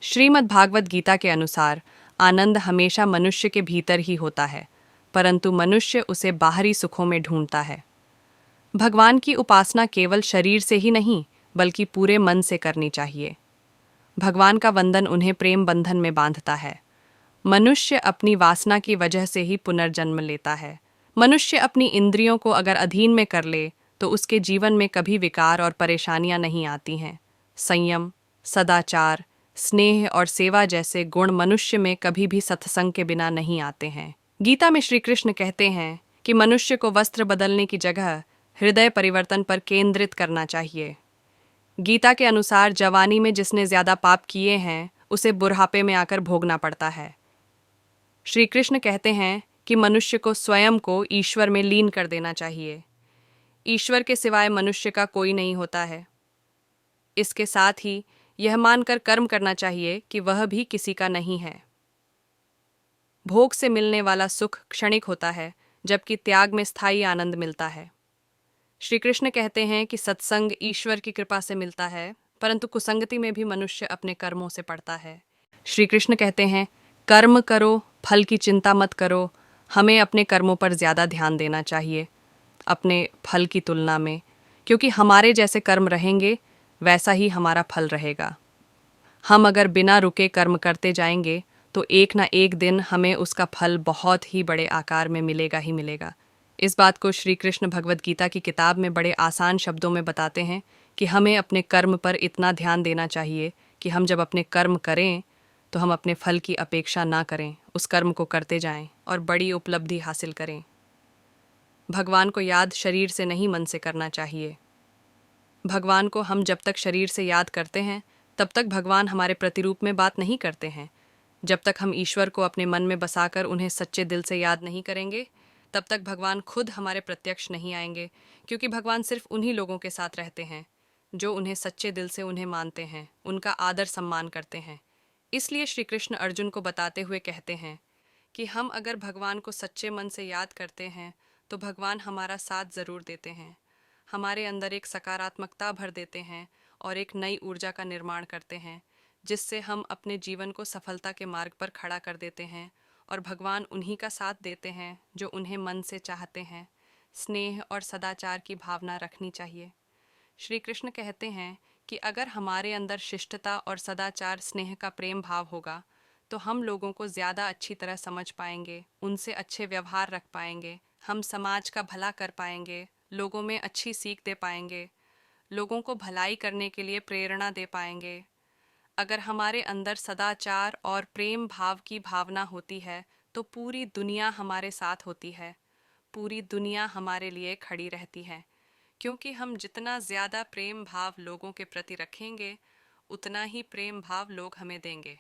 श्रीमद् भागवत गीता के अनुसार आनंद हमेशा मनुष्य के भीतर ही होता है, परंतु मनुष्य उसे बाहरी सुखों में ढूंढता है। भगवान की उपासना केवल शरीर से ही नहीं, बल्कि पूरे मन से करनी चाहिए। भगवान का वंदन उन्हें प्रेम बंधन में बांधता है। मनुष्य अपनी वासना की वजह से ही पुनर्जन्म लेता है। मनुष्य अपनी इंद्रियों को अगर अधीन में कर ले तो उसके जीवन में कभी विकार और परेशानियां नहीं आती हैं। संयम, सदाचार, स्नेह और सेवा जैसे गुण मनुष्य में कभी भी सत्संग के बिना नहीं आते हैं। गीता में श्री कृष्ण कहते हैं कि मनुष्य को वस्त्र बदलने की जगह हृदय परिवर्तन पर केंद्रित करना चाहिए। गीता के अनुसार जवानी में जिसने ज्यादा पाप किए हैं उसे बुढ़ापे में आकर भोगना पड़ता है। श्री कृष्ण कहते हैं कि मनुष्य को स्वयं को ईश्वर में लीन कर देना चाहिए। ईश्वर के सिवाय मनुष्य का कोई नहीं होता है। इसके साथ ही यह मानकर कर्म करना चाहिए कि वह भी किसी का नहीं है। भोग से मिलने वाला सुख क्षणिक होता है, जबकि त्याग में स्थायी आनंद मिलता है। श्री कृष्ण कहते हैं कि सत्संग ईश्वर की कृपा से मिलता है, परंतु कुसंगति में भी मनुष्य अपने कर्मों से पड़ता है। श्री कृष्ण कहते हैं, कर्म करो, फल की चिंता मत करो। हमें अपने कर्मों पर ज़्यादा ध्यान देना चाहिए अपने फल की तुलना में, क्योंकि हमारे जैसे कर्म रहेंगे वैसा ही हमारा फल रहेगा। हम अगर बिना रुके कर्म करते जाएंगे तो एक ना एक दिन हमें उसका फल बहुत ही बड़े आकार में मिलेगा ही मिलेगा। इस बात को श्री कृष्ण भगवद गीता की किताब में बड़े आसान शब्दों में बताते हैं कि हमें अपने कर्म पर इतना ध्यान देना चाहिए कि हम जब अपने कर्म करें तो हम अपने फल की अपेक्षा ना करें, उस कर्म को करते जाएं और बड़ी उपलब्धि हासिल करें। भगवान को याद शरीर से नहीं, मन से करना चाहिए। भगवान को हम जब तक शरीर से याद करते हैं तब तक भगवान हमारे प्रतिरूप में बात नहीं करते हैं। जब तक हम ईश्वर को अपने मन में बसाकर उन्हें सच्चे दिल से याद नहीं करेंगे, तब तक भगवान खुद हमारे प्रत्यक्ष नहीं आएंगे, क्योंकि भगवान सिर्फ उन्हीं लोगों के साथ रहते हैं जो उन्हें सच्चे दिल से उन्हें मानते हैं, उनका आदर सम्मान करते हैं। इसलिए श्री कृष्ण अर्जुन को बताते हुए कहते हैं कि हम अगर भगवान को सच्चे मन से याद करते हैं तो भगवान हमारा साथ ज़रूर देते हैं, हमारे अंदर एक सकारात्मकता भर देते हैं और एक नई ऊर्जा का निर्माण करते हैं, जिससे हम अपने जीवन को सफलता के मार्ग पर खड़ा कर देते हैं। और भगवान उन्हीं का साथ देते हैं जो उन्हें मन से चाहते हैं। स्नेह और सदाचार की भावना रखनी चाहिए। श्री कृष्ण कहते हैं कि अगर हमारे अंदर शिष्टता और सदाचार, स्नेह का प्रेम भाव होगा तो हम लोगों को ज़्यादा अच्छी तरह समझ पाएंगे, उनसे अच्छे व्यवहार रख पाएंगे, हम समाज का भला कर पाएंगे, लोगों में अच्छी सीख दे पाएंगे, लोगों को भलाई करने के लिए प्रेरणा दे पाएंगे। अगर हमारे अंदर सदाचार और प्रेम भाव की भावना होती है तो पूरी दुनिया हमारे साथ होती है, पूरी दुनिया हमारे लिए खड़ी रहती है, क्योंकि हम जितना ज़्यादा प्रेम भाव लोगों के प्रति रखेंगे उतना ही प्रेम भाव लोग हमें देंगे।